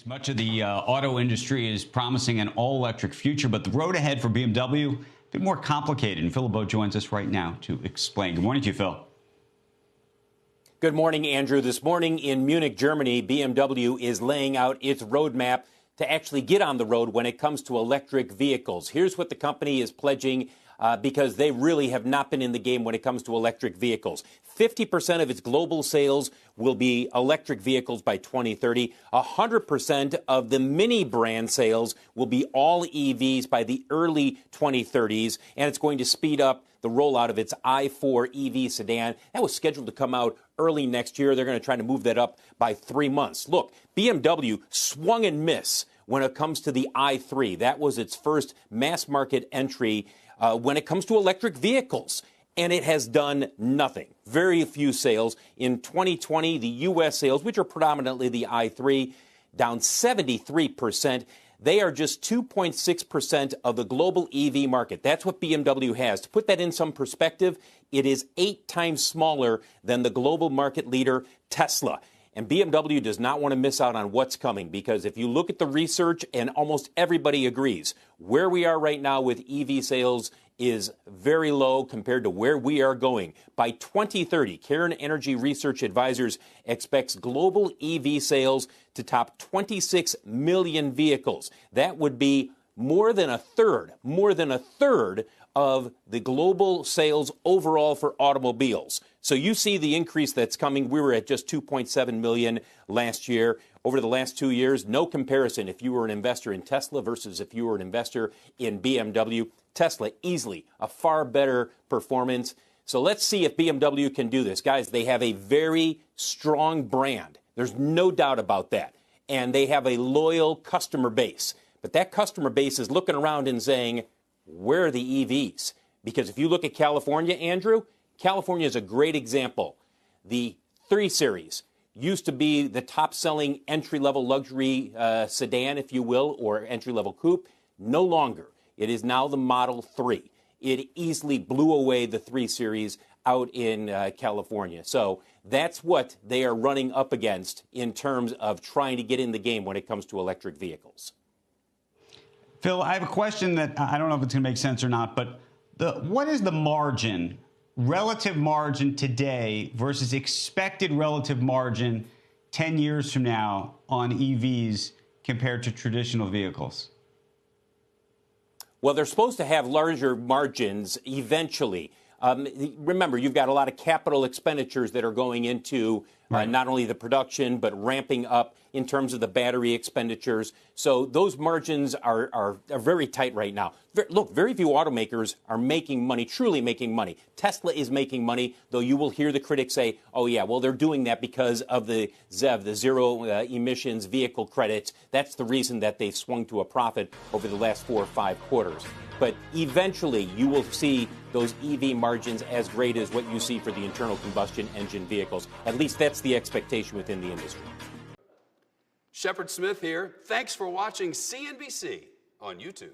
Much of the auto industry is promising an all-electric future, but the road ahead for BMW a bit more complicated. And Phil LeBeau joins us right now to explain. Good morning to you, Phil. Good morning, Andrew. This morning in Munich, Germany, BMW is laying out its roadmap to actually get on the road when it comes to electric vehicles. Here's what the company is pledging because they really have not been in the game when it comes to electric vehicles. 50% of its global sales will be electric vehicles by 2030. 100% of the MINI brand sales will be all EVs by the early 2030s, and it's going to speed up the rollout of its i4 EV sedan. That was scheduled to come out early next year. They're going to try to move that up by 3 months. Look, BMW swung and missed when it comes to the i3. That was its first mass market entry when it comes to electric vehicles. And it has done nothing. Very few sales. In 2020, the U.S. sales, which are predominantly the i3, down 73%. They are just 2.6% of the global EV market. That's what BMW has. To put that in some perspective, it is 8 times smaller than the global market leader, Tesla. And BMW does not want to miss out on what's coming, because if you look at the research, and almost everybody agrees, where we are right now with EV sales is very low compared to where we are going. By 2030, Cairn Energy Research Advisors expects global EV sales to top 26 million vehicles. That would be more than a third of the global sales overall for automobiles. So you see the increase that's coming. We were at just 2.7 million last year. Over the last 2 years, no comparison if you were an investor in Tesla versus if you were an investor in BMW. Tesla, easily a far better performance. So let's see if BMW can do this. Guys, they have a very strong brand. There's no doubt about that. And they have a loyal customer base. But that customer base is looking around and saying, where are the EVs? Because if you look at California, Andrew, California is a great example. The 3 Series used to be the top-selling entry-level luxury sedan, if you will, or entry-level coupe. No longer. It is now the Model 3. It easily blew away the 3 Series out in California. So that's what they are running up against in terms of trying to get in the game when it comes to electric vehicles. Phil, I have a question that I don't know if it's going to make sense or not, but what is the margin, relative margin today versus expected relative margin 10 years from now on EVs compared to traditional vehicles? Well, they're supposed to have larger margins eventually. Remember, you've got a lot of capital expenditures that are going into not only the production, but ramping up in terms of the battery expenditures. So those margins are very tight right now. Look, very few automakers are making money, truly making money. Tesla is making money, though you will hear the critics say, oh, yeah, well, they're doing that because of the ZEV, the zero emissions vehicle credits. That's the reason that they've swung to a profit over the last 4 or 5 quarters. But eventually, you will see those EV margins as great as what you see for the internal combustion engine vehicles. At least that's the expectation within the industry. Shepard Smith here. Thanks for watching CNBC on YouTube.